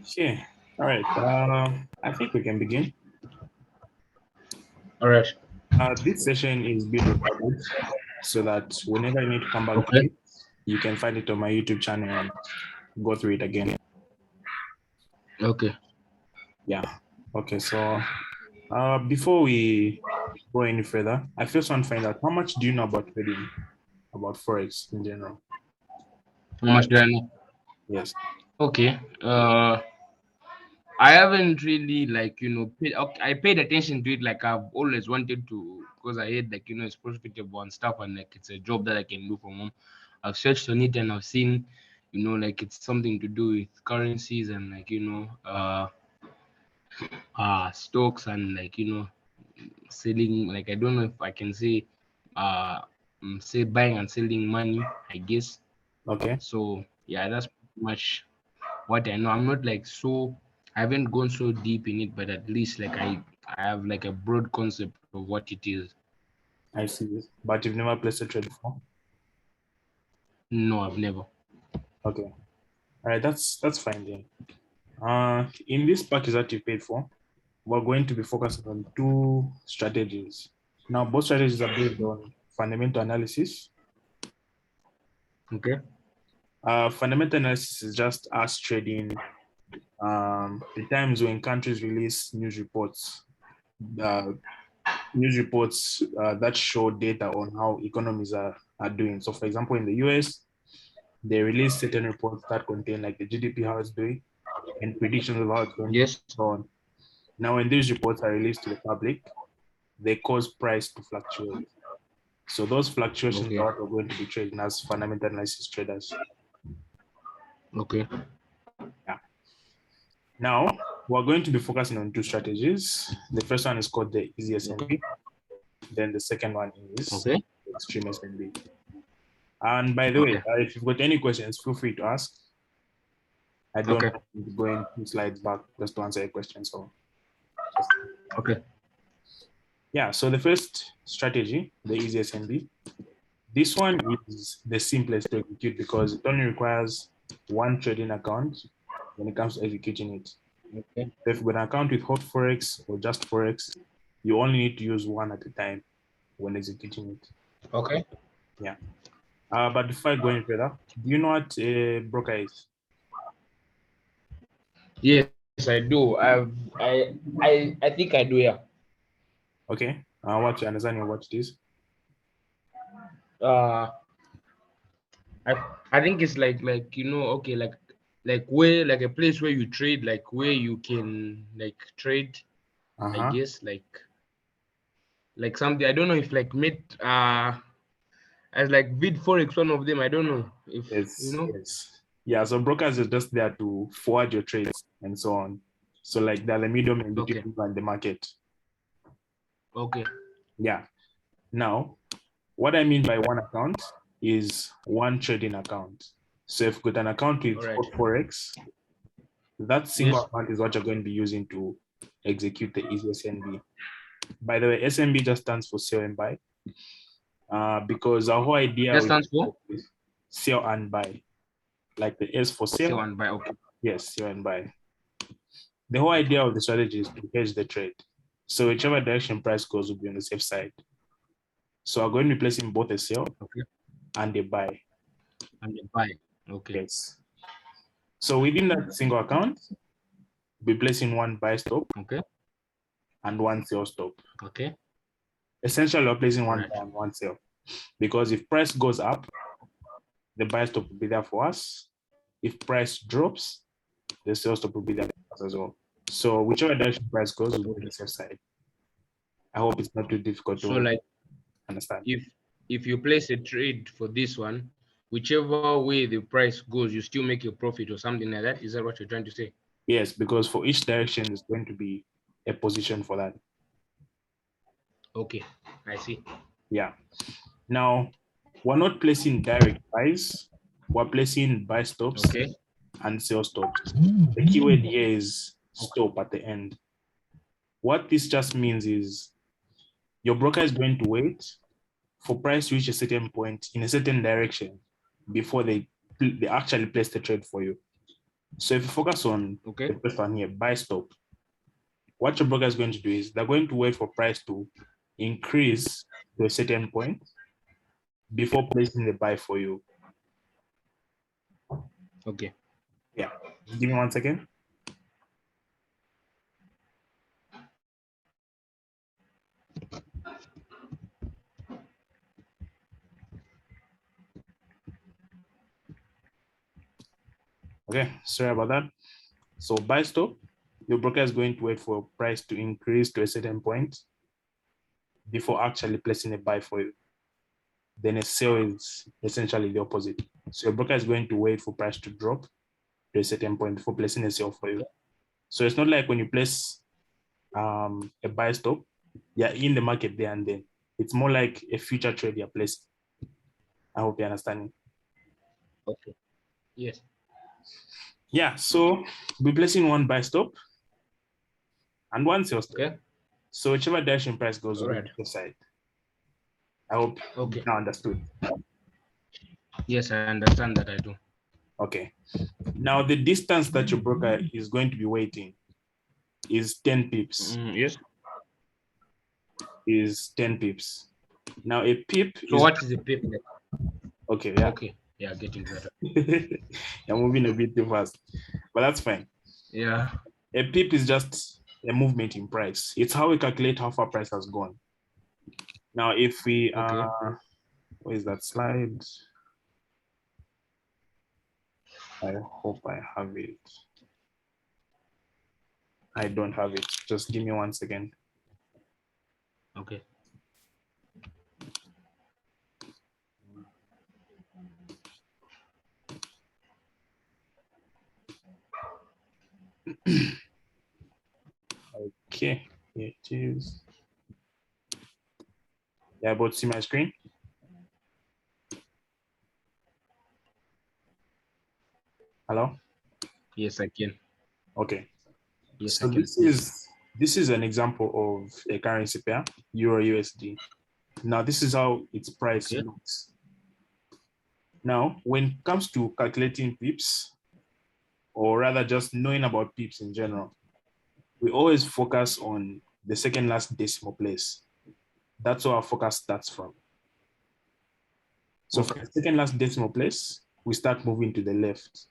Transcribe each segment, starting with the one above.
Okay. All right. I think we can begin. All right. This session is being recorded so that whenever you need to come back to Okay. it, you can find it on my YouTube channel and go through it again. Okay. Yeah. Okay. So before we go any further, I first want to find out how much do you know about trading, about Forex in general? How much do I know? Yes. Okay. I haven't really paid. Okay, I paid attention to it like I've always wanted to because I heard it's profitable and stuff and like it's a job that I can do from home. I've searched on it and I've seen like it's something to do with currencies and stocks and selling. Like I don't know if I can say buying and selling money. I guess Okay. so. Yeah, that's pretty much what I know. I'm not like so I haven't gone so deep in it, but at least I have like a broad concept of what it is. I see this. But you've never placed a trade before? No, I've never. Okay. All right. That's fine then. In this package that you paid for, we're going to be focusing on two strategies. Now, both strategies are based on fundamental analysis. Okay. Fundamental analysis is just us trading the times when countries release uh, news reports that show data on how economies are doing. So, for example, in the US, they release certain reports that contain like the GDP, how it's doing, and predictions of how it's going to Yes. go on. Now, when these reports are released to the public, they cause price to fluctuate. So those fluctuations Okay. are what we're going to be trading as fundamental analysis traders. Okay. Yeah. Now we're going to be focusing on two strategies. The first one is called the easy Okay. SNB. Then the second one is Okay. extreme SNB. And by the way, Okay. if you've got any questions, feel free to ask. I don't Okay. want to go in two slides back just to answer a question. So just Okay. yeah. So the first strategy, the easy SNB, this one is the simplest to execute because it only requires one trading account when it comes to executing it. Okay. If you've got an account with Hotforex or just Forex, you only need to use one at a time when executing it. Okay. Yeah. But before I go any further, do you know what a broker is? Yes, I do. I think I do. Yeah. Okay. What's your understanding of what it is? Uh, I I think it's okay, like where like a place where you trade, like where you can like trade. I Uh-huh. guess like something. I don't know if like mid as like vid forex one of them. I don't know if Yes, yes. Yeah, so brokers are just there to forward your trades and so on. So like they're the medium in between Okay. you and the market. Okay. Yeah. Now, what I mean by one account is one trading account. So if you've got an account All with right. Forex, that single Yes. account is what you're going to be using to execute the easy SNB. By the way, SNB just stands for sell and buy. Because our whole idea That with stands for sell and buy, like the S for sell sell, and buy. Okay. yes, sell and buy. The whole idea of the strategy is to hedge the trade. So whichever direction price goes will be on the safe side. So I'm going to be placing both a sell Okay. and a buy. And the buy. Okay. Yes. So within that single account, we'll be placing one buy stop Okay. and one sell stop. Okay. Essentially, we're placing All one right. buy and one sell. Because if price goes up, the buy stop will be there for us. If price drops, the sell stop will be there for us as well. So whichever direction price goes will be on the safe side. I hope it's not too difficult So to like understand. if you place a trade for this one, whichever way the price goes, you still make your profit or something like that. Is that what you're trying to say? Yes, because for each direction, there's going to be a position for that. Okay. I see. Yeah. Now, we're not placing direct buys, we're placing buy stops Okay. and sell stops. The keyword here is stop at the end. What this just means is your broker is going to wait for price to reach a certain point in a certain direction before they actually place the trade for you. So if you focus on the first one here, buy stop, what your broker is going to do is they're going to wait for price to increase to a certain point before placing the buy for you. Okay. Yeah. Give me 1 second. Okay, sorry about that. So buy stop, your broker is going to wait for price to increase to a certain point before actually placing a buy for you. Then a sell is essentially the opposite. So your broker is going to wait for price to drop to a certain point before placing a sell for you. So it's not like when you place a buy stop, you're in the market there and then. It's more like a future trade you're placing. I hope you're understanding. Okay. Yes. Yeah, so we're placing one buy stop and one sell stop. Okay. So whichever direction price goes All on right. the side. I hope you now understood. Yes, I understand that. I do. Okay. Now the distance that your broker is going to be waiting is 10 pips. Yes. Is 10 pips. Now a pip So is what is the pip? okay, yeah. Okay. Yeah, getting better. You're moving a bit too fast, but that's fine. Yeah. A pip is just a movement in price. It's how we calculate how far price has gone. Now, if we where is that slide? I hope I have it. I don't have it. Just give me 1 second. Okay. Okay, here it is. Yeah, but see my screen? Hello? Yes, I can. Okay. Yes, So I can. this is an example of a currency pair, Euro USD. Now this is how its price looks. Now, when it comes to calculating pips, or rather just knowing about pips in general, we always focus on the second last decimal place. That's where our focus starts from. So from the second last decimal place, we start moving to the left.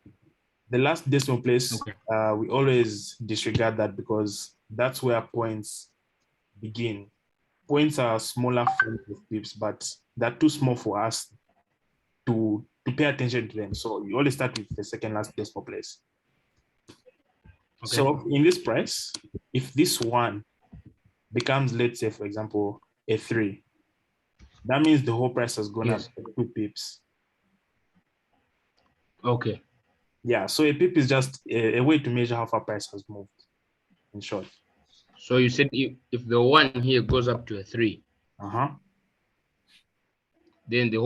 The last decimal place, we always disregard that because that's where points begin. Points are smaller forms of pips, but they're too small for us to pay attention to them. So you always start with the second last decimal place. So in this price, if this one becomes, let's say, for example, a 3, that means the whole price has gone up 2 pips. Okay. Yeah, so a pip is just a way to measure how far price has moved, in short. So you said if the one here goes up to a 3, then the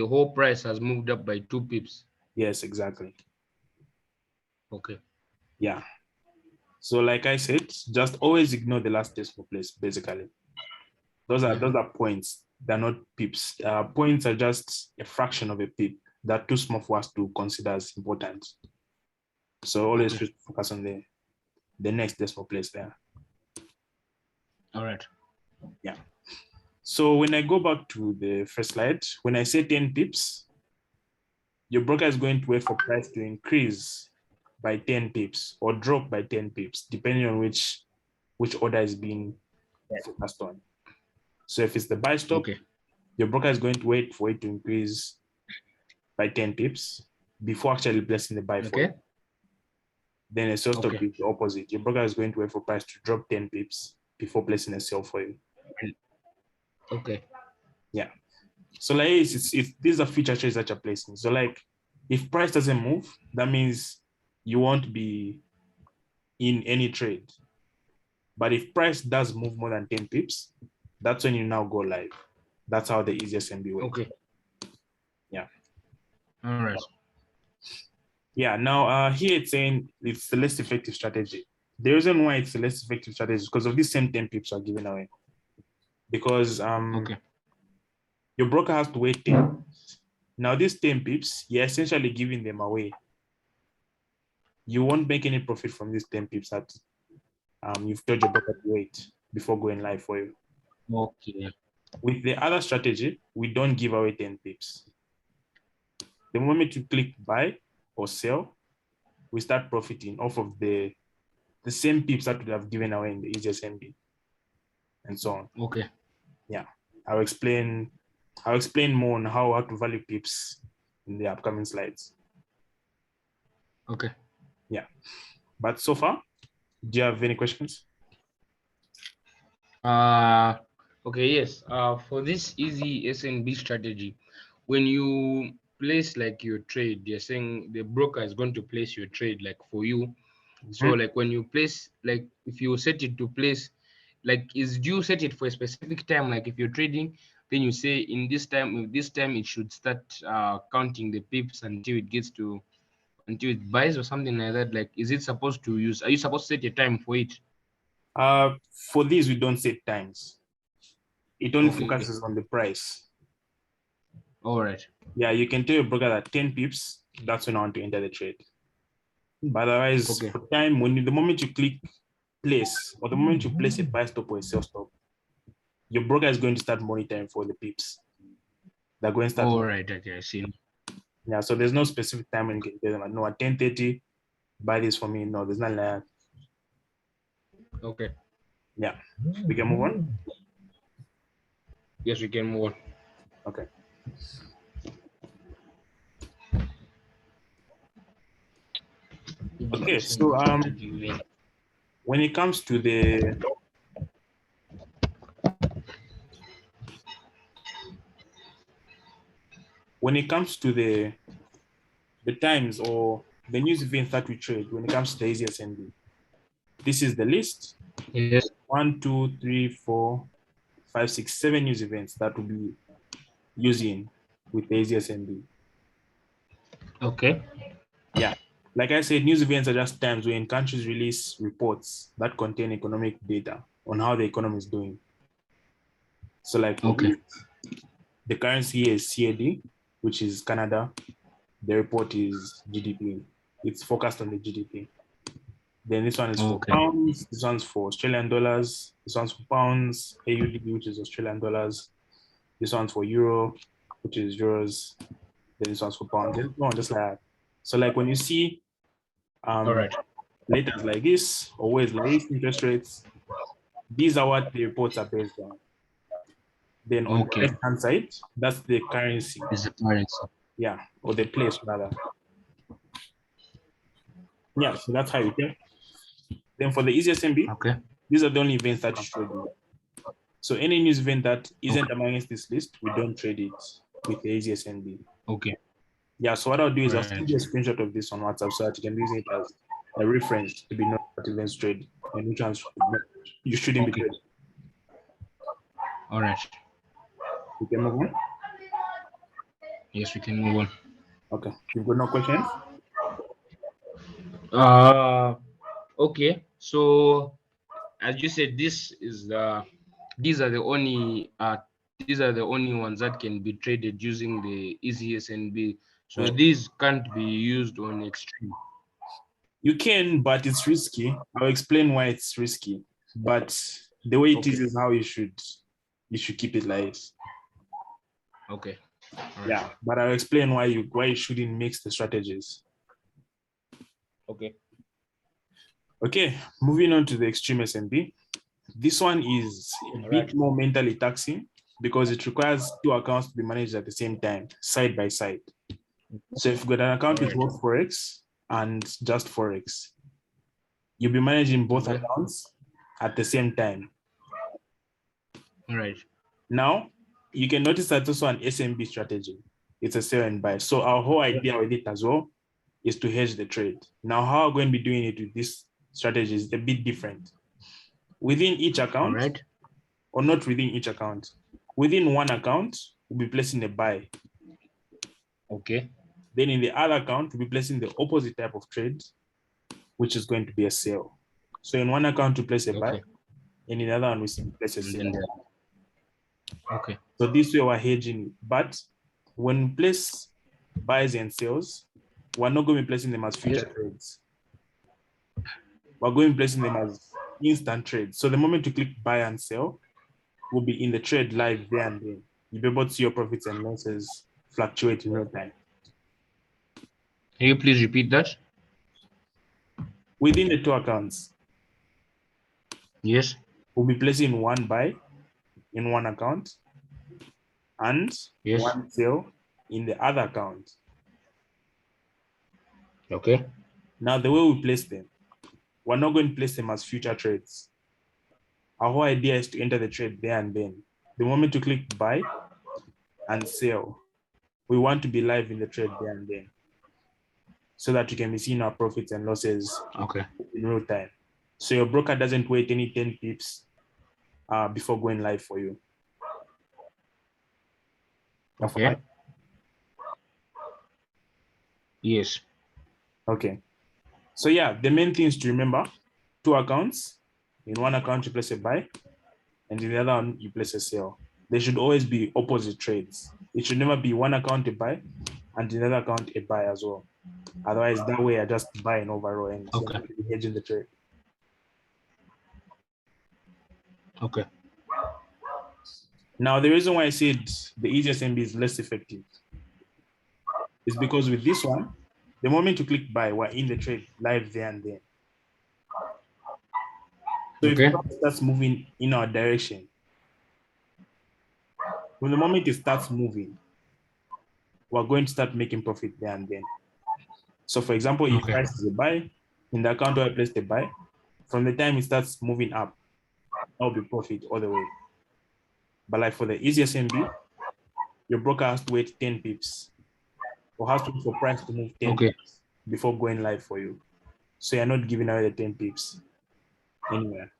whole price has moved up by 2 pips. Yes, exactly. Okay. Yeah. So like I said, just always ignore the last decimal place, basically. Those are points. They're not pips. Points are just a fraction of a pip. They're too small for us to consider as important. So always focus on the next decimal place there. All right. Yeah. So when I go back to the first slide, when I say 10 pips, your broker is going to wait for price to increase by 10 pips or drop by 10 pips, depending on which order is being focused on. So if it's the buy stop, your broker is going to wait for it to increase by 10 pips before actually placing the buy for it. Then a sell stop is the opposite. Your broker is going to wait for price to drop 10 pips before placing a sell for you. Okay. Yeah. So like these are future trades that you're placing. So like if price doesn't move, that means you won't be in any trade. But if price does move more than 10 pips, that's when you now go live. That's how the easiest MB works. Okay. Yeah. All right. Yeah. Now here it's saying it's the less effective strategy. The reason why it's the less effective strategy is because of these same 10 pips are given away. Because your broker has to wait 10. Now these 10 pips, you're essentially giving them away you won't make any profit from these 10 pips that you've told your broker to wait before going live for you. Okay. With the other strategy, we don't give away 10 pips. The moment you click buy or sell, we start profiting off of the same pips that we have given away in the easiest NB and so on. Okay. Yeah, I'll explain more on how to value pips in the upcoming slides. Okay. Yeah, but so far, do you have any questions? Okay, yes. For this easy SNB strategy, when you place like your trade, you're saying the broker is going to place your trade like for you. So like when you place, like if you set it to place, like do you set it for a specific time? Like if you're trading, then you say in this time, it should start counting the pips until it gets to until it buys or something like that. Like is it supposed to use? Are you supposed to set a time for it? For these, we don't set times. It only Okay. focuses on the price. All right. Yeah, you can tell your broker that 10 pips, that's when I want to enter the trade. But otherwise, Okay. for time, the moment you click place, or the moment you place a buy stop or a sell stop, your broker is going to start monitoring for the pips. They're going to start. All right. Okay, I see. Yeah, so there's no specific time when you can tell them, no, at 10:30, buy this for me. No, there's not like that. Okay. Yeah, we can move on. Yes, we can move on. Okay. Okay, so when it comes to the times or the news events that we trade, when it comes to the easiest NB, this is the list. Yes. 1, 2, 3, 4, 5, 6, 7 news events that will be using with the easiest NB. Okay. Yeah. Like I said, news events are just times when countries release reports that contain economic data on how the economy is doing. So like for Okay. the currency here is CAD, which is Canada. The report is GDP. It's focused on the GDP. Then this one is for pounds. This one's for Australian dollars. This one's for pounds, AUD, which is Australian dollars. This one's for euro, which is euros. Then this one's for pounds. Then no, just like that. So like when you see All right. letters like this, or words like this, interest rates, these are what the reports are based on. Then on the left-hand side, that's the currency. Is the currency. Yeah, or the place rather. Yeah, so that's how you tell. Then for the easiest MB, Okay. these are the only events that you should do. So any news event that isn't amongst this list, we don't trade it with the easiest MB. Okay. Yeah, so what I'll do is I'll send you a screenshot of this on WhatsApp so that you can use it as a reference to be known what events trade and which ones you shouldn't be trading. All right. We can move on? Yes, we can move on. Okay. You've got no questions? Okay. So as you said, these are the only ones that can be traded using the easy SNB. So these can't be used on extreme. You can, but it's risky. I'll explain why it's risky. But the way it is how you should keep it like this. Okay. Right. Yeah, but I'll explain why you shouldn't mix the strategies. Okay. Okay, moving on to the extreme SNB. This one is a bit more mentally taxing because it requires 2 accounts to be managed at the same time, side by side. So if you've got an account with Hotforex and just Forex, you'll be managing both accounts at the same time. All right. Now, you can notice that's also an SMB strategy. It's a sell and buy. So our whole idea with it as well is to hedge the trade. Now, how we're going to be doing it with this strategy is a bit different. Within each account, or not within each account, within one account, we'll be placing a buy. Okay. Then in the other account, we'll be placing the opposite type of trade, which is going to be a sell. So in one account, we place a buy, and in the other one, we place a sell. Okay. So this way we're hedging, but when we place buys and sells, we're not going to be placing them as future trades. we're going to be placing them as instant trades. So the moment you click buy and sell, we'll be in the trade live there and then. You'll be able to see your profits and losses fluctuate in real time. Can you please repeat that? Within the two accounts, Yes. we'll be placing one buy in one account and Yes. one sell in the other account. Okay. Now, the way we place them, we're not going to place them as future trades. Our whole idea is to enter the trade there and then. The moment you click buy and sell, we want to be live in the trade there and then, so that you can be seeing our profits and losses in real time. So your broker doesn't wait any 10 pips before going live for you. Okay. Yes. Okay. So yeah, the main things to remember: two accounts. In one account, you place a buy, and in the other one, you place a sell. They should always be opposite trades. It should never be one account a buy and the other account a buy as well. Otherwise, that way I just buy an overall and hedging the trade. Okay. Now, the reason why I said the easiest MB is less effective is because with this one, the moment you click buy, we're in the trade live there and then. So if it starts moving in our direction, from the moment it starts moving, we're going to start making profit there and then. So for example, if price is a buy, in the account where I place the buy, from the time it starts moving up, that'll be profit all the way. But like for the easiest MB, your broker has to wait 10 pips or has to wait for price to move 10 pips before going live for you. So you're not giving away the 10 pips anywhere.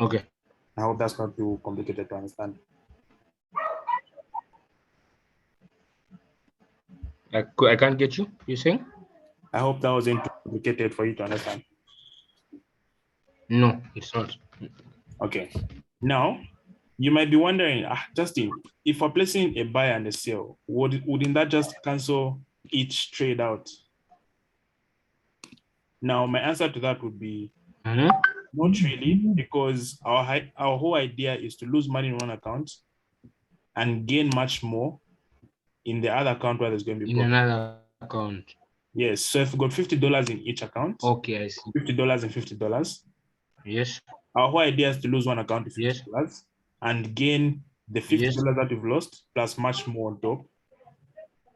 Okay. I hope that's not too complicated to understand. I can't get you. You're saying? I hope that wasn't too complicated for you to understand. No, it's not. Okay. Now, you might be wondering, Justin, if we're placing a buy and a sell, wouldn't that just cancel each trade out? Now, my answer to that would be not really, because our whole idea is to lose money in one account and gain much more in the other account where there's going to be profit. In another account. Yes. So if we got $50 in each account, okay, I see. $50 and $50. Yes. Our whole idea is to lose one account of $50 and gain the $50 that we've lost plus much more on top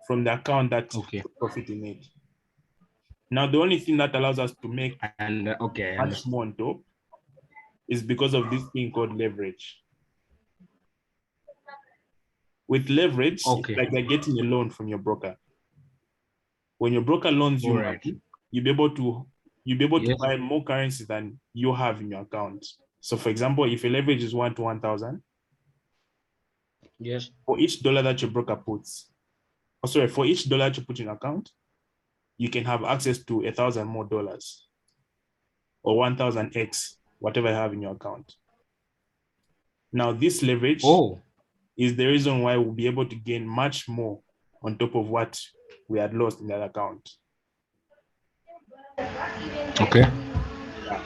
from the account that profit in it. Now, the only thing that allows us to make much more on top is because of this thing called leverage. With leverage, it's like you're getting a loan from your broker. When your broker loans you money, you'll be able to buy more currency than you have in your account. So for example, if your leverage is 1 to 1,000, for each dollar that your broker puts, for each dollar that you put in your account, you can have access to 1,000 more dollars or 1,000x, whatever you have in your account. Now, this leverage is the reason why we'll be able to gain much more on top of what we had lost in that account. Okay. Yeah.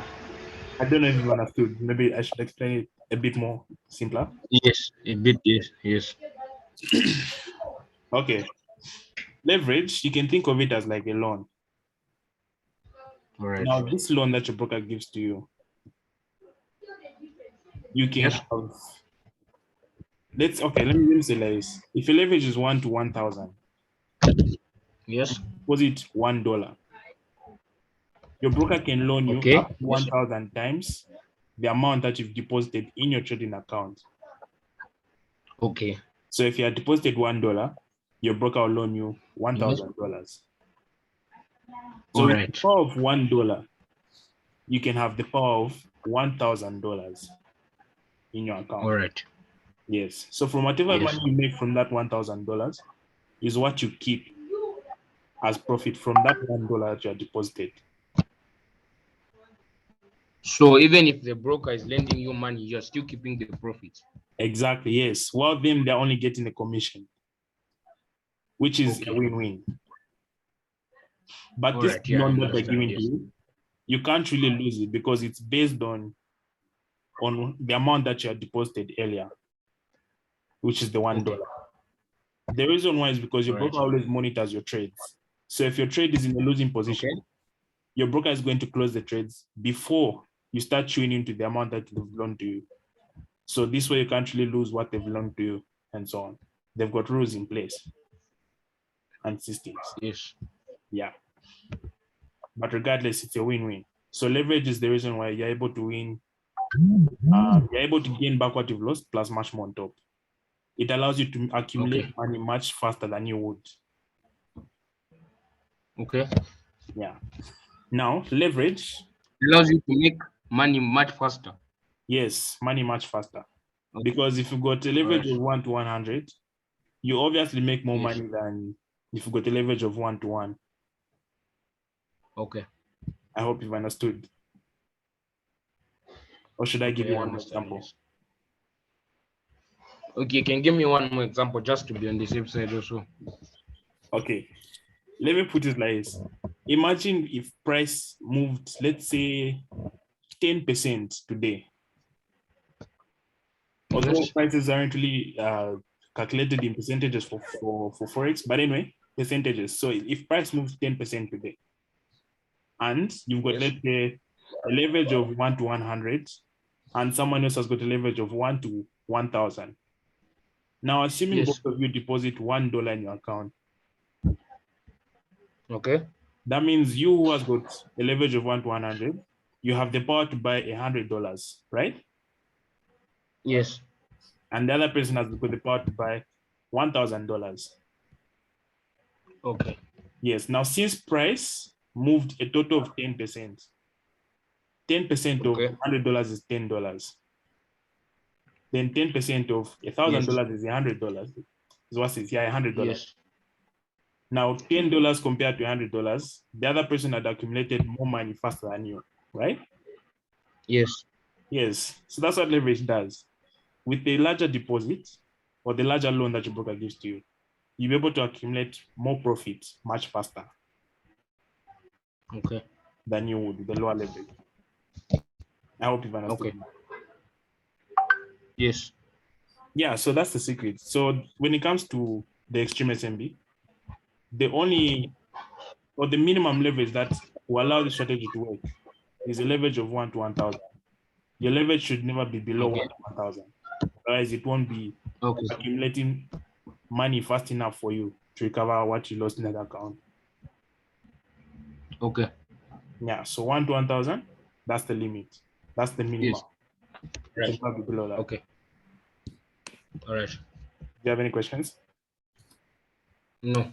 I don't know if you understood. Maybe I should explain it a bit more simpler. Yes, a bit, yes. Okay. Leverage, you can think of it as like a loan. Now, this loan that your broker gives to you, you can have, let me say like this. If your leverage is 1 to 1,000, deposit $1. Your broker can loan you up to 1,000 times the amount that you've deposited in your trading account. Okay. So if you had deposited $1, your broker will loan you $1,000. So with the power of $1, you can have the power of $1,000 in your account. All right. Yes. So from whatever money you make from that $1,000 is what you keep as profit from that $1 that you have deposited. So even if the broker is lending you money, you're still keeping the profit. Exactly, yes. While them, they're only getting a commission, which is a win-win. But this loan that they're giving to you you can't really lose it because it's based on the amount that you had deposited earlier, which is the $1. Okay. The reason why is because your Alright. broker always monitors your trades. So if your trade is in a losing position, Okay. your broker is going to close the trades before you start chewing into the amount that they've loaned to you. So this way you can't really lose what they've loaned to you and so on. They've got rules in place and systems. Yes. Yeah. But regardless, it's a win-win. So leverage is the reason why you're able to win. You're able to gain back what you've lost plus much more on top. It allows you to accumulate money much faster than you would. Okay. Yeah. Now, leverage Allows you to make money much faster. yes, money much faster. Okay. Because if you got a leverage of 1 to 100, you obviously make more money than if you got a leverage of 1 to 1. Okay. I hope you've understood. Or should I give you one more example? Yes. Okay, you can give me one more example just to be on the safe side also. Okay. Let me put it like this. Imagine if price moved, let's say 10% today. Although prices aren't really calculated in percentages for Forex, but anyway, percentages. So if price moves 10% today, and you've got, let's say, a leverage of 1 to 100, and someone else has got a leverage of 1 to 1,000. Now, assuming both of you deposit $1 in your account, okay, that means you who has got a leverage of 1 to 100, you have the power to buy $100, right? Yes. And the other person has got the power to buy $1,000. Okay. Yes. Now, since price moved a total of 10%, 10% of $100 is $10. Then 10% of $1,000 is $100. Is what it is, yeah, $100. Yes. Now, $10 compared to $100, the other person had accumulated more money faster than you, right? Yes. Yes. So that's what leverage does. With a larger deposit or the larger loan that your broker gives to you, you'll be able to accumulate more profit much faster. Okay. Than you would with the lower leverage. I hope you've understood. Okay. Yes. Yeah, so that's the secret. So when it comes to the extreme SMB, the only or the minimum leverage that will allow the strategy to work is a leverage of 1 to 1,000. Your leverage should never be below 1 to 1,000. Otherwise, it won't be accumulating money fast enough for you to recover what you lost in that account. Okay. Yeah, so 1 to 1,000, that's the limit. That's the minimum. Yes. Right. Should not be below that. Okay. All right. Do you have any questions? No.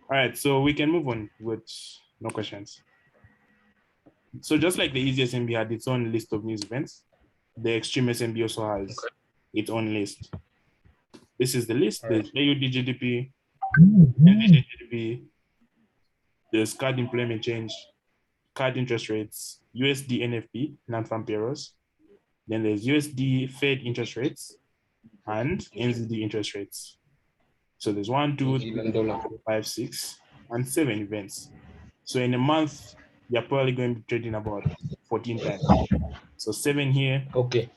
All right, so we can move on with no questions. So just like the easy SMB had its own list of news events, the extreme SMB also has its own list. This is the list. There's AUD GDP, NVIDIA GDP, there's card employment change, card interest rates, USD NFP, non-farm payrolls. Then there's USD Fed interest rates and NZD interest rates. So there's 1, 2, 3, 4, 5, 6, and 7 events. So in a month, you're probably going to be trading about 14 times. So 7 here. Okay.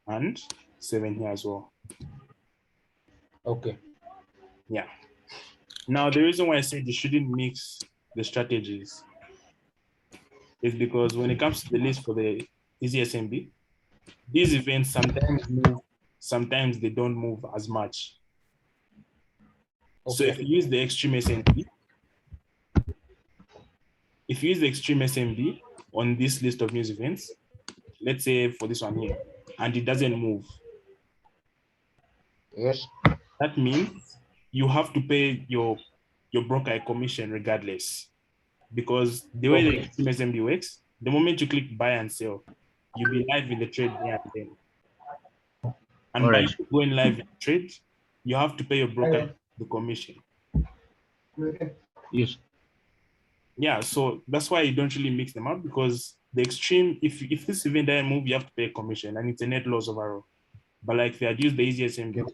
And 7 here as well. Okay. Yeah. Now, the reason why I said you shouldn't mix the strategies is because when it comes to the list for the easy SMB, these events sometimes move, sometimes they don't move as much. Okay. So if you use the extreme SMB, on this list of news events, let's say for this one here, and it doesn't move. Yes. That means you have to pay your broker a commission regardless. Because the way the extreme SMB works, the moment you click buy and sell, you'll be live in the trade there and then. And by going live in the trade, you have to pay your broker the commission. Yes. Yeah, so that's why you don't really mix them up, because the extreme, if this event doesn't move, you have to pay a commission and it's a net loss overall. But like if you had used the easy SMB,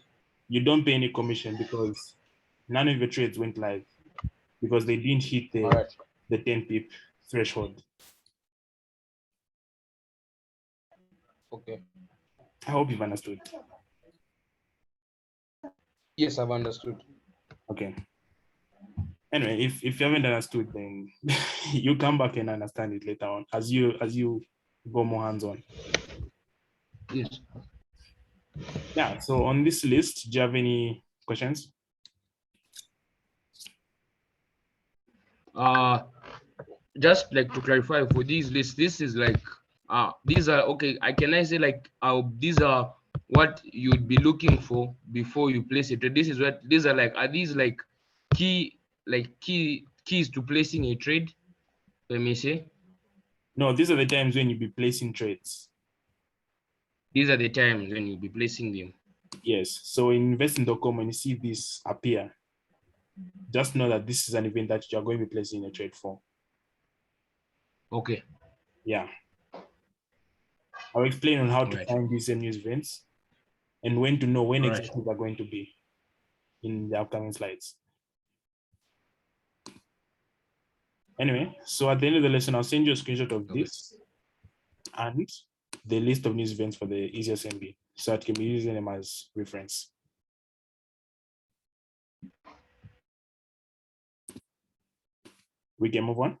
you don't pay any commission because none of your trades went live. because they didn't hit All right. the 10 pip threshold. Okay. I hope you've understood. Yes, I've understood. Okay. Anyway, if you haven't understood, then you come back and understand it later on as you go more hands-on. Yes. Yeah. So on this list, do you have any questions? Just like to clarify for these lists, this is like these are okay. Can I say like these are what you'd be looking for before you place a trade? This is what these are like. Are these like keys to placing a trade? Let me say. No, these are the times when you be placing trades. These are the times when you'll be placing them. Yes. So in investing.com, when you see this appear, just know that this is an event that you're going to be placing a trade for. Okay. Yeah. I'll explain on how to Right. find these news events and when to know when Right. exactly they're going to be in the upcoming slides. Anyway, so at the end of the lesson, I'll send you a screenshot of Okay. this and the list of news events for the easiest MB, so it can be using them as reference. We can move on.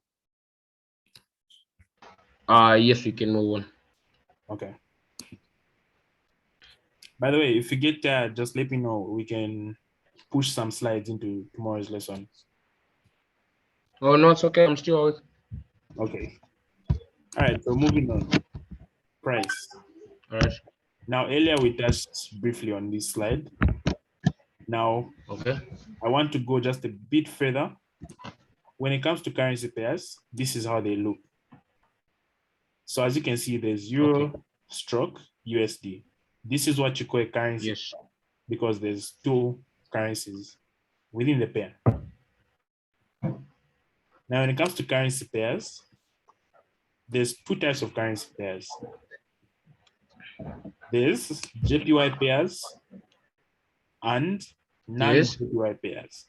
Yes, we can move on. Okay. By the way, if you get tired, just let me know. We can push some slides into tomorrow's lesson. Oh no, it's okay. I'm still out. Okay. All right. So moving on. Price. All right. Now, earlier we touched briefly on this slide. Now, Okay. I want to go just a bit further. When it comes to currency pairs, this is how they look. So as you can see, there's Euro Okay. stroke USD. This is what you call a currency Yes. because there's two currencies within the pair. Now, when it comes to currency pairs, there's two types of currency pairs. There's JPY pairs and Yes. non-JPY pairs.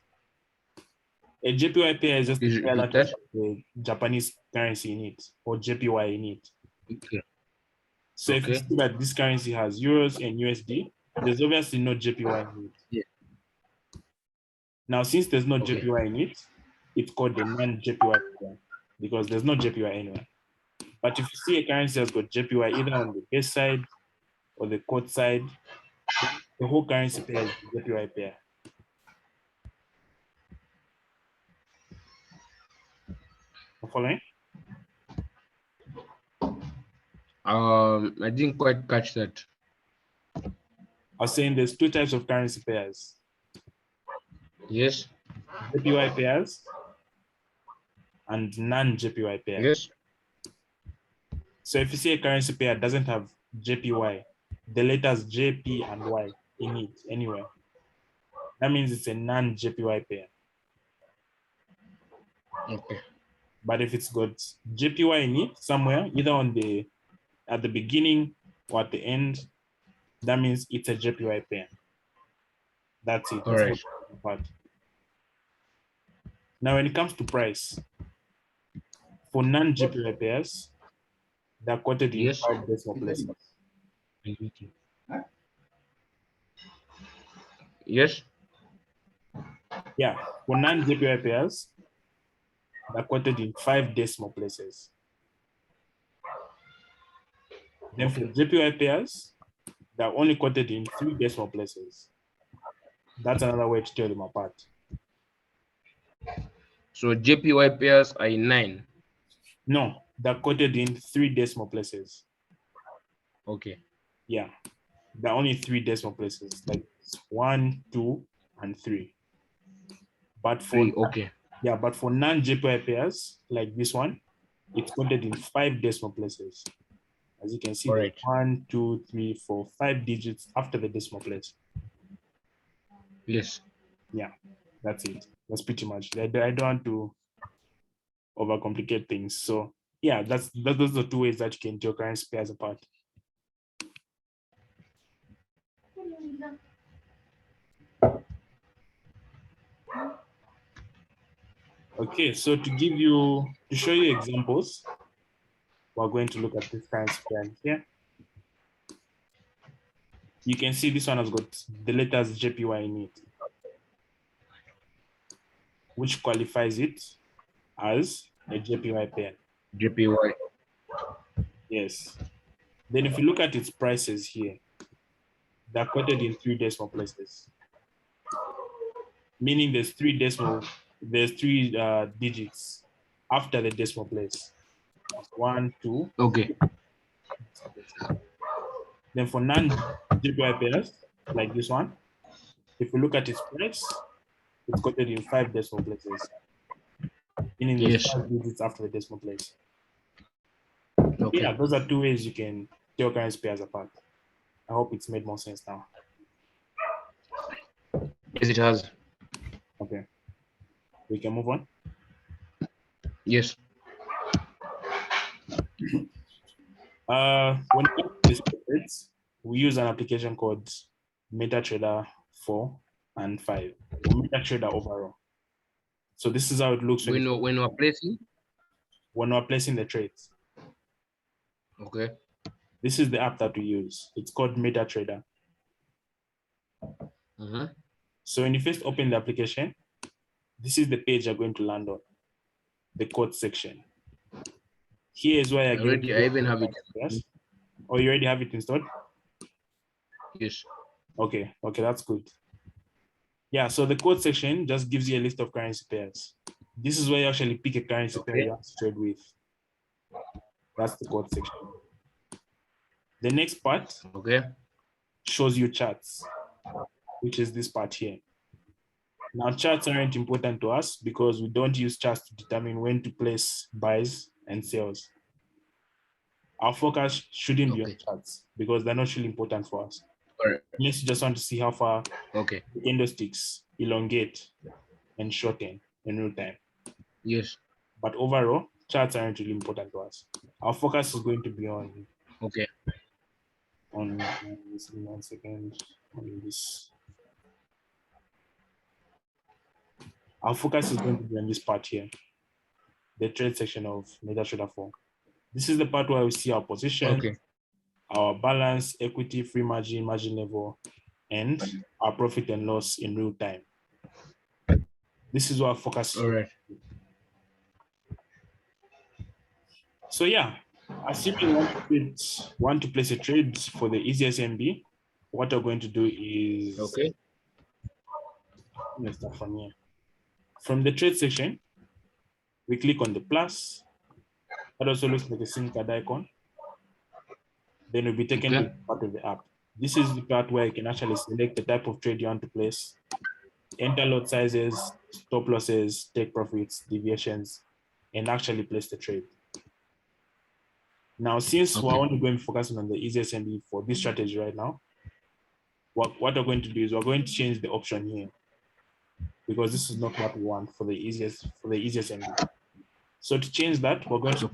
A JPY pair is just a Please pair repeat that that. has the Japanese currency in it or JPY in it. Okay. So if you Okay. see that this currency has euros and USD, there's obviously no JPY in it. Yeah. Now, since there's no Okay. JPY in it, it's called the non-JPY pair because there's no JPY anywhere. But if you see a currency that's got JPY either on the base side or the quote side, the whole currency pair is the JPY pair. Following? I didn't quite catch that. I was saying there's two types of currency pairs. Yes. JPY pairs and non-JPY pairs. Yes. So if you see a currency pair doesn't have JPY, the letters JP and Y in it anywhere, that means it's a non-JPY pair. Okay. But if it's got JPY in it somewhere, either at the beginning or at the end, that means it's a JPY pair. That's it. All That's right. the part. Now, when it comes to price, for non-JPY pairs, they're quoted in Yes. 5 decimal places. Yes. Yeah, for non-JPY pairs, they're quoted in 5 decimal places. Then for Okay. JPY pairs, they're only quoted in 3 decimal places. That's another way to tell them apart. So JPY pairs are in 9. No, they're quoted in 3 decimal places. Okay. Yeah, they're only 3 decimal places, like 1, 2, and 3. But for 3. Okay. but for non-JPY pairs like this one, it's quoted in 5 decimal places. As you can see, All there's right. 1, 2, 3, 4, 5 digits after the decimal place. Yes. Yeah, that's it. That's pretty much. I don't want to overcomplicate things. So yeah, those are the two ways that you can tell currency pairs apart. Okay, so to show you examples, we're going to look at this currency pair here. You can see this one has got the letters JPY in it, which qualifies it as a JPY pair. JPY. Yes. Then if you look at its prices here, they're quoted in 3 decimal places, meaning there's three digits after the decimal place. 1, 2. Okay. Then for non-JPY pairs, like this one, if you look at its price, it's quoted in 5 decimal places, meaning there's Yes. 5 digits after the decimal place. Okay. Yeah, those are 2 ways you can tell currency pairs apart. I hope it's made more sense now. Yes, it has. Okay. We can move on. Yes. When it comes to this, we use an application called MetaTrader 4 and 5, or MetaTrader overall. So this is how it looks When we're placing. When we're placing the trades. Okay. This is the app that we use. It's called MetaTrader. So when you first open the application, this is the page you're going to land on, the code section. Here is where you're Already, I even have it. Yes. Oh, you already have it installed? Yes. Okay, that's good. Yeah, so the code section just gives you a list of currency pairs. This is where you actually pick a currency pair you want to trade with. That's the code section. The next part shows you charts, which is this part here. Now, charts aren't important to us because we don't use charts to determine when to place buys and sells. Our focus shouldn't be on charts because they're not really important for us. Unless you just want to see how far the candlesticks elongate and shorten in real time. Yes. But overall, charts aren't really important to us. Our focus is going to be on on this, 1 second, on this. Our focus is going to be on this part here, the trade section of MetaTrader 4. This is the part where we see our position, our balance, equity, free margin, margin level, and our profit and loss in real time. This is what our focus is. All right. So yeah, assuming you want to place a trade for the easiest MB, what we're going to do is let's start from here. From the trade section, we click on the plus. That also looks like a SIM card icon. Then we'll be taken to part of the app. This is the part where you can actually select the type of trade you want to place, enter lot sizes, stop losses, take profits, deviations, and actually place the trade. Now, since we're only going to focus on the easiest MB for this strategy right now, what we're going to do is we're going to change the option here because this is not what we want for the easiest MB. So to change that, we're going to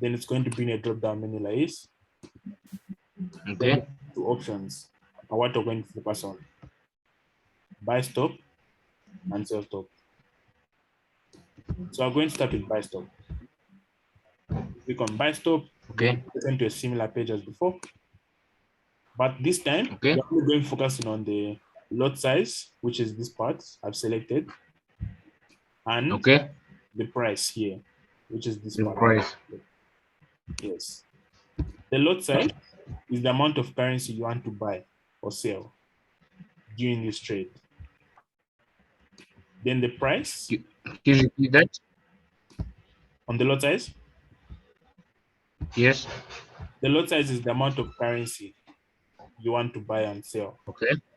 then it's going to bring a drop-down menu like this. Then two options are what we're going to focus on: buy stop and sell stop. So I'm going to start with buy stop. Click on buy stop. Then to a similar page as before, but this time we're only going focusing on the lot size, which is this part I've selected, and the price here, which is this part. Price. Yes. The lot size is the amount of currency you want to buy or sell during this trade. Then the price. Can you repeat that? On the lot size? Yes. The lot size is the amount of currency you want to buy and sell.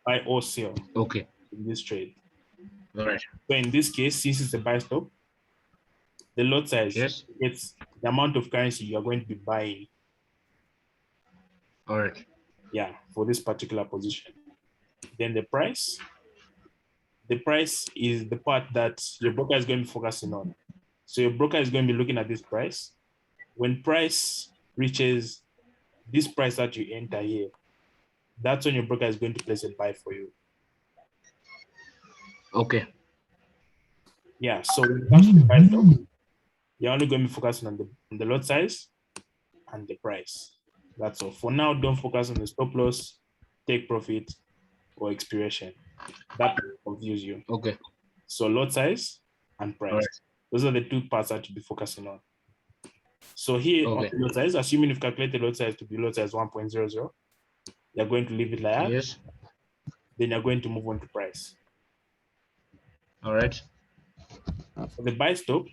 Buy or sell. In this trade. All right. So in this case, since it's a buy stop, the lot size it's the amount of currency you are going to be buying. All right. Yeah, for this particular position. Then the price. The price is the part that your broker is going to be focusing on. So your broker is going to be looking at this price. When price reaches this price that you enter here, that's when your broker is going to place a buy for you. Yeah, so when it comes to the price stop, you're only going to be focusing on the lot size and the price. That's all. For now, don't focus on the stop loss, take profit, or expiration. That will confuse you. Okay. So lot size and All price. right. Those are the two parts that you'll be focusing on. So here on Okay. the lot size, assuming you've calculated lot size to be lot size 1.00, you're going to leave it like that. Yes. Then you're going to move on to price. All right. For the buy stop,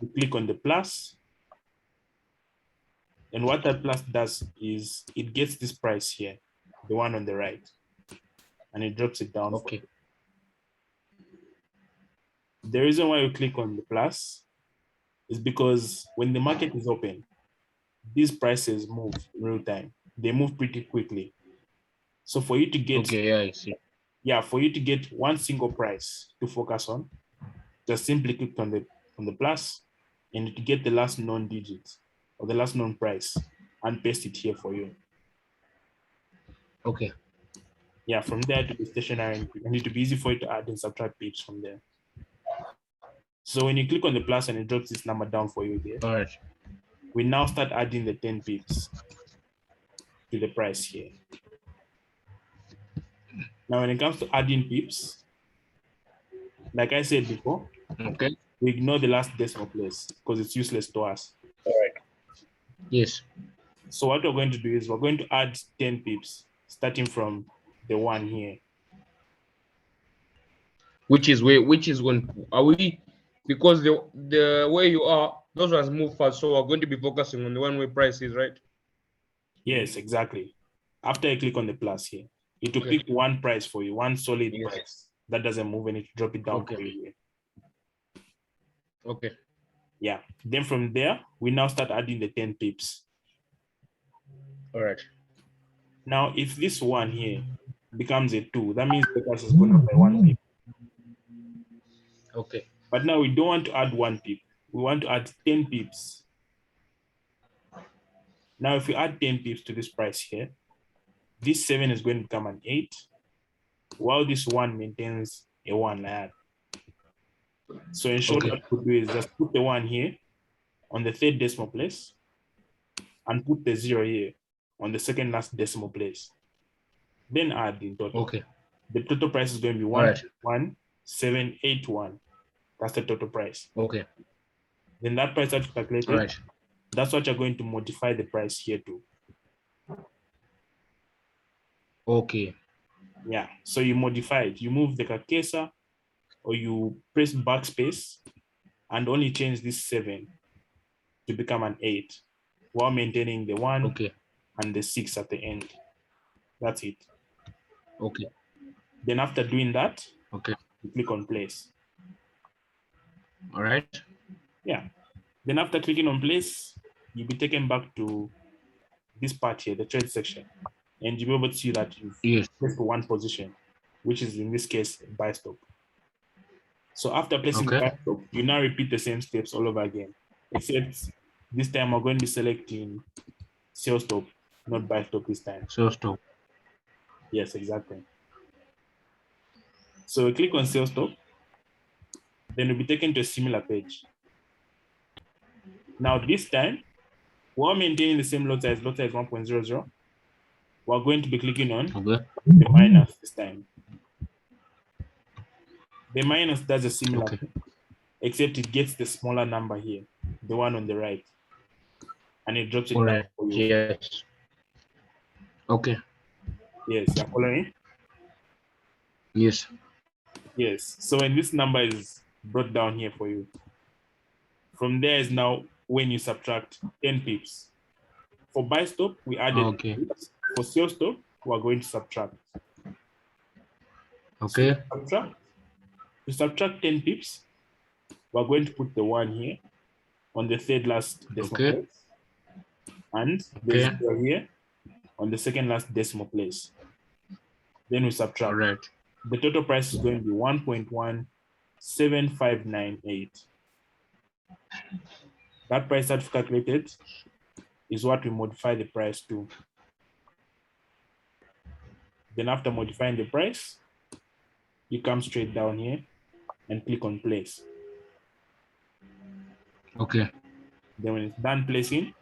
you click on the plus. And what that plus does is it gets this price here, the one on the right, and it drops it down. Okay. The reason why you click on the plus is because when the market is open, these prices move in real time. They move pretty quickly. So for you to get, Okay. Yeah, I see. yeah, for you to get one single price to focus on, just simply click on the plus and to get the last known digit or the last known price and paste it here for you. Okay. Yeah, from there to be stationary and it to be easy for you to add and subtract pips from there. So when you click on the plus and it drops this number down for you there, All right. we now start adding the 10 pips to the price here. Now, when it comes to adding pips, like I said before, Okay. we ignore the last decimal place because it's useless to us. All right. Yes. So what we're going to do is we're going to add 10 pips starting from the one here. Which is when are we, because the way you are, those ones move fast, so we're going to be focusing on the one where price is, right? Yes, exactly. After you click on the plus here, it will Okay. pick one price for you, one solid Yes. price that doesn't move and it will drop it down Okay. for you here. Okay. Yeah. Then from there, we now start adding the 10 pips. All right. Now, if this one here becomes a 2, that means the price has gone up by 1 pip. Okay. But now we don't want to add 1 pip. We want to add 10 pips. Now, if we add 10 pips to this price here, this 7 is going to become an 8, while this 1 maintains a 1 like that. So in short, Okay. what we could do is just put the 1 here on the third decimal place and put the 0 here on the second last decimal place. Then add in total. Okay. The total price is going to be All right. 11781. That's the total price. Okay. Then that price that you All calculated, right. that's what you're going to modify the price here to. Okay. Yeah. So you modify it. You move the cursor or you press backspace and only change this 7 to become an 8 while maintaining the 1 Okay. and the 6 at the end. That's it. Okay. Then after doing that, Okay. you click on place. All right. Yeah. Then after clicking on place, you'll be taken back to this part here, the trade section. And you'll be able to see that you've Yes. placed one position, which is in this case, buy stop. So after placing the Okay. buy stop, you now repeat the same steps all over again, except this time we're going to be selecting sell stop, not buy stop this time. So stop. Yes, exactly. So we click on sell stop, then we'll be taken to a similar page. Now this time, while maintaining the same lot size 1.00, we're going to be clicking on Okay. the minus this time. The minus does a similar Okay. thing, except it gets the smaller number here, the one on the right, and it drops it All down right. for you. Yes. Okay. Yes, you're following? Yes. Yes. So when this number is brought down here for you, from there is now when you subtract 10 pips. For buy stop, we added Okay. pips. For sell stop, we're going to subtract. So Okay. to subtract 10 pips, we're going to put the 1 here on the third last decimal Okay. place, and the Okay. 0 here on the second last decimal place. Then we subtract. All right. The total price is going to be 1.17598. That price that we calculated is what we modify the price to. Then after modifying the price, you come straight down here and click on place. Okay. Then when it's done placing,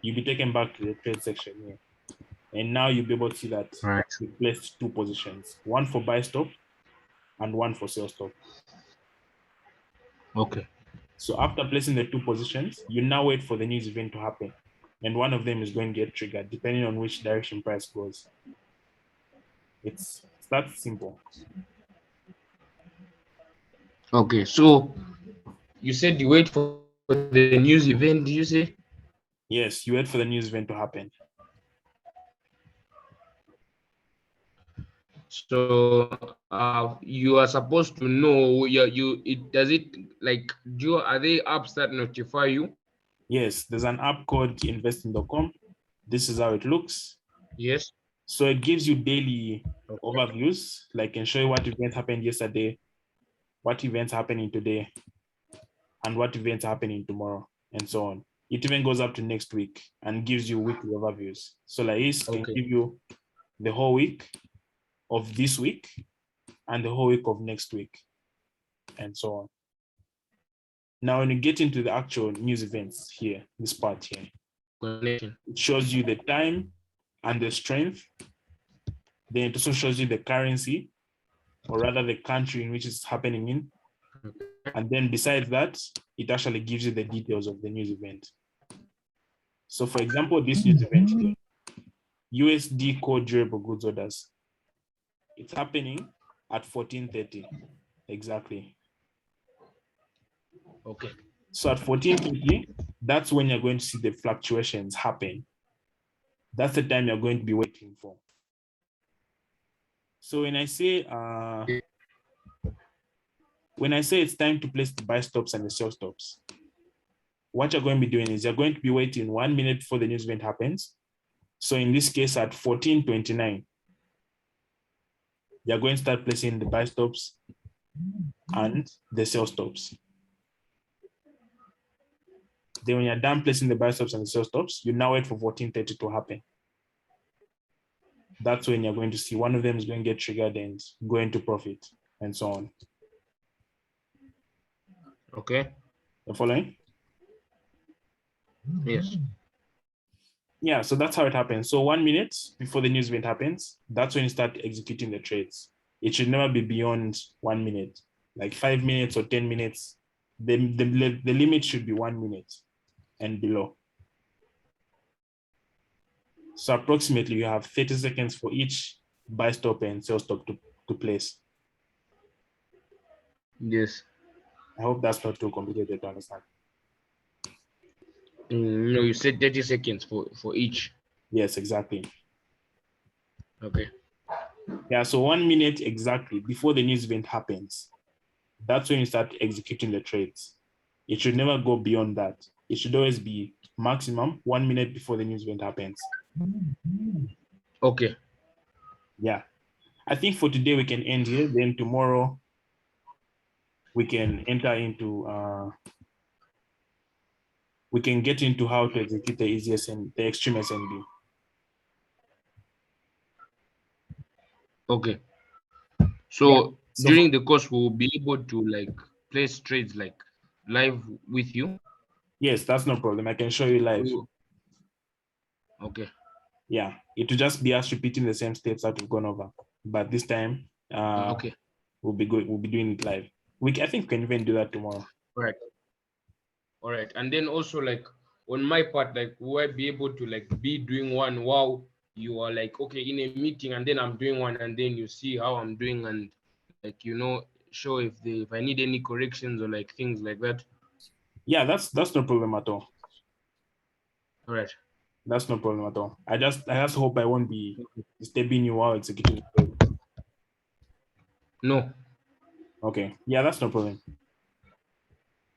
you'll be taken back to the trade section here. And now you'll be able to see that Right. we placed 2 positions, one for buy stop and one for sell stop. Okay. So after placing the 2 positions, you now wait for the news event to happen. And one of them is going to get triggered depending on which direction price goes. It's that simple. Okay. So you said you wait for the news event, did you say? Yes, you wait for the news event to happen. So you are supposed to know are they apps that notify you? Yes, there's an app called investing.com. This is how it looks. Yes. So it gives you daily Okay. overviews, like can show you what events happened yesterday, what events happening today, and what events happening tomorrow, and so on. It even goes up to next week and gives you weekly overviews. So like this can Okay. give you the whole week of this week and the whole week of next week, and so on. Now, when you get into the actual news events here, this part here, Connection. it shows you the time and the strength. Then it also shows you the currency, or rather the country in which it's happening in. And then besides that, it actually gives you the details of the news event. So for example, this news event here, USD core durable goods orders, it's happening at 14:30 exactly. Okay. So at 14:30, that's when you're going to see the fluctuations happen. That's the time you're going to be waiting for. So when I say it's time to place the buy stops and the sell stops, what you're going to be doing is you're going to be waiting 1 minute before the news event happens. So in this case, at 14:29, you're going to start placing the buy stops and the sell stops. Then when you're done placing the buy stops and the sell stops, you now wait for 14:30 to happen. That's when you're going to see one of them is going to get triggered and go into profit and so on. Okay. The following? Yes. Yeah, so that's how it happens. So 1 minute before the news event happens, that's when you start executing the trades. It should never be beyond 1 minute, like 5 minutes or 10 minutes. The limit should be 1 minute and below. So approximately you have 30 seconds for each buy stop and sell stop to place. Yes. I hope that's not too complicated to understand. No, you said 30 seconds for each. Yes, exactly. Okay. Yeah, so 1 minute exactly before the news event happens, that's when you start executing the trades. It should never go beyond that. It should always be maximum 1 minute before the news event happens. Okay. Yeah. I think for today we can end here. Then tomorrow we can enter into we can get into how to execute the easiest and the extreme SNB. Okay. Yeah. So So during the course, we'll be able to like place trades like live with you. yes, that's no problem. I can show you live. So, okay. Yeah, it will just be us repeating the same steps that we've gone over, but this time Okay. we'll be good. We'll be doing it live. I think we can even do that tomorrow. All right. All right. And then also like on my part, like will I be able to like be doing one while you are like okay in a meeting and then I'm doing one and then you see how I'm doing and like show if I need any corrections or like things like that. Yeah, that's no problem at all. All right. That's no problem at all. I just hope I won't be disturbing you while executing. No. Okay. Yeah, that's no problem.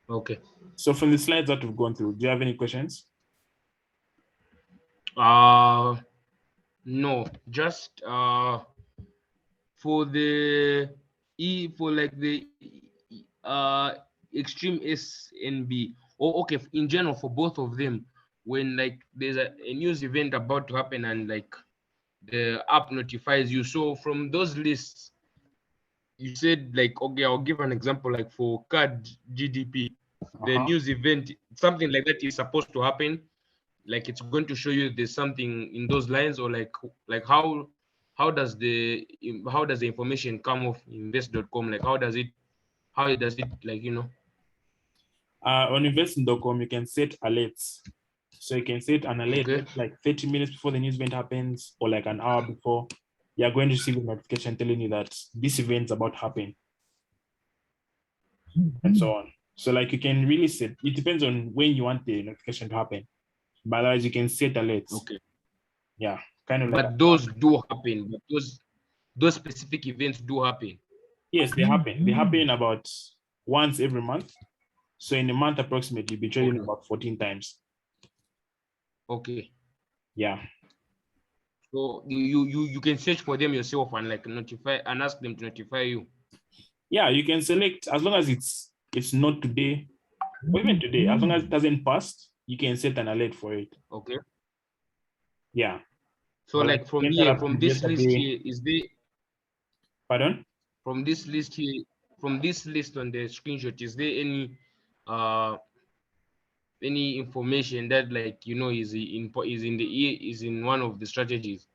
Okay. So from the slides that we've gone through, do you have any questions? No, just for the for like the extreme SNB or okay in general for both of them when like there's a news event about to happen and like the app notifies you. So from those lists, you said like okay, I'll give an example like for CAD GDP. the news event, something like that is supposed to happen, like it's going to show you there's something in those lines, or like how does the information come off invest.com? Like how does it like, you know? On investing.com, you can set alerts. So you can set an alert Okay. like 30 minutes before the news event happens, or like an hour before. You're going to receive a notification telling you that this event's about to happen, and so on. So like you can really set, it depends on when you want the notification to happen. But otherwise you can set alerts. Okay. Yeah, kind of like. But those do happen. But those specific events do happen. Yes, they happen. They happen about once every month. So in a month, approximately, you'll be trading about 14 times. Okay. Yeah. So you can search for them yourself and like notify and ask them to notify you. Yeah, you can select as long as it's not today, or even today, as long as it hasn't passed, you can set an alert for it. Okay. Yeah. So But like from here, from this list here, is there? Pardon? From this list here, from this list on the screenshot, is there any information that, like, you know, is in one of the strategies?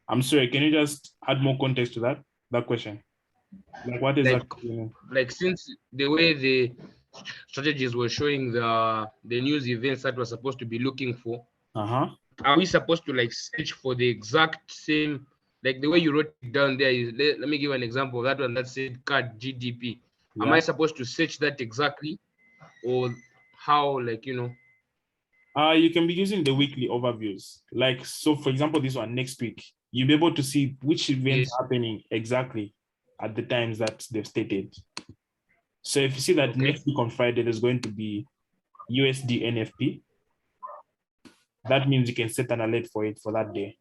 I'm sorry, can you just add more context to that question? Like what is that? Like since the way the strategies were showing the news events that we're supposed to be looking for, are we supposed to like search for the exact same, like the way you wrote it down there? Is let me give an example of that one that said card GDP. Yeah. Am I supposed to search that exactly, or how, like, you know? You can be using the weekly overviews. Like, so for example, this one next week, you'll be able to see which events are happening exactly at the times that they've stated. So if you see that next week on Friday, there's going to be USD NFP, that means you can set an alert for it for that day.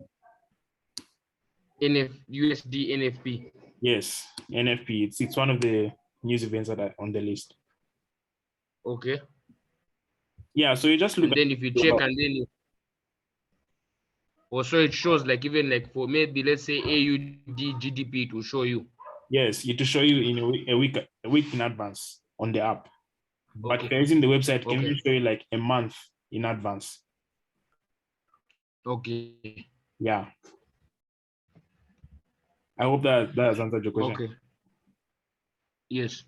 USD NFP. Yes, NFP. It's one of the news events that are on the list. Okay. Yeah, so you just look and then if you check and then also it shows like even like for maybe let's say AUD GDP to show you. Yes, it will show you in a week in advance on the app. But if you're using the website, can we show you like a month in advance? Okay. Yeah. I hope that has answered your question. Okay. Yes.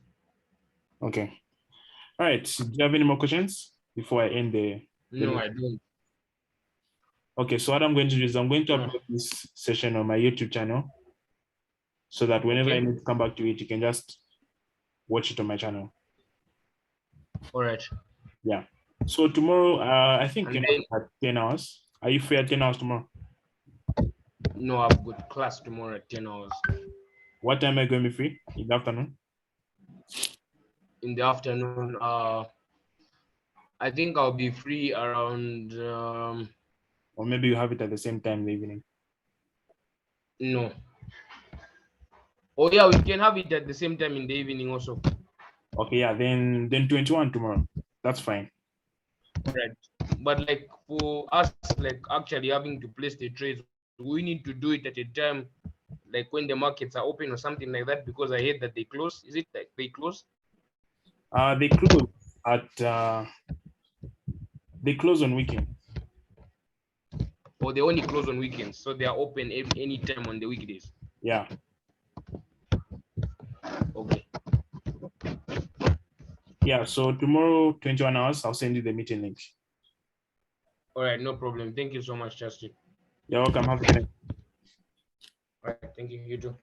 Okay. All right. Do you have any more questions before I end the? No, I don't. Okay. So what I'm going to do is I'm going to upload this session on my YouTube channel, so that whenever I need to come back to it, you can just watch it on my channel. All right. Yeah. So tomorrow, I think at 10 hours. Are you free at 10 hours tomorrow? No, I've got class tomorrow at 10 hours. What time are you going to be free? In the afternoon? In the afternoon, I think I'll be free around. Or maybe you have it at the same time in the evening. No. Oh yeah, we can have it at the same time in the evening also. Okay, yeah, then 21 tomorrow. That's fine. Right. But like for us, like actually having to place the trades, we need to do it at a time like when the markets are open or something like that, because I heard that they close. Is it like they close? They close at they close on weekends. Or they only close on weekends, so they are open any time on the weekdays. Yeah. Okay. Yeah, so tomorrow, 21 hours, I'll send you the meeting link. All right, no problem. Thank you so much, Justin. You're welcome. Have a good night. All right, thank you. You too.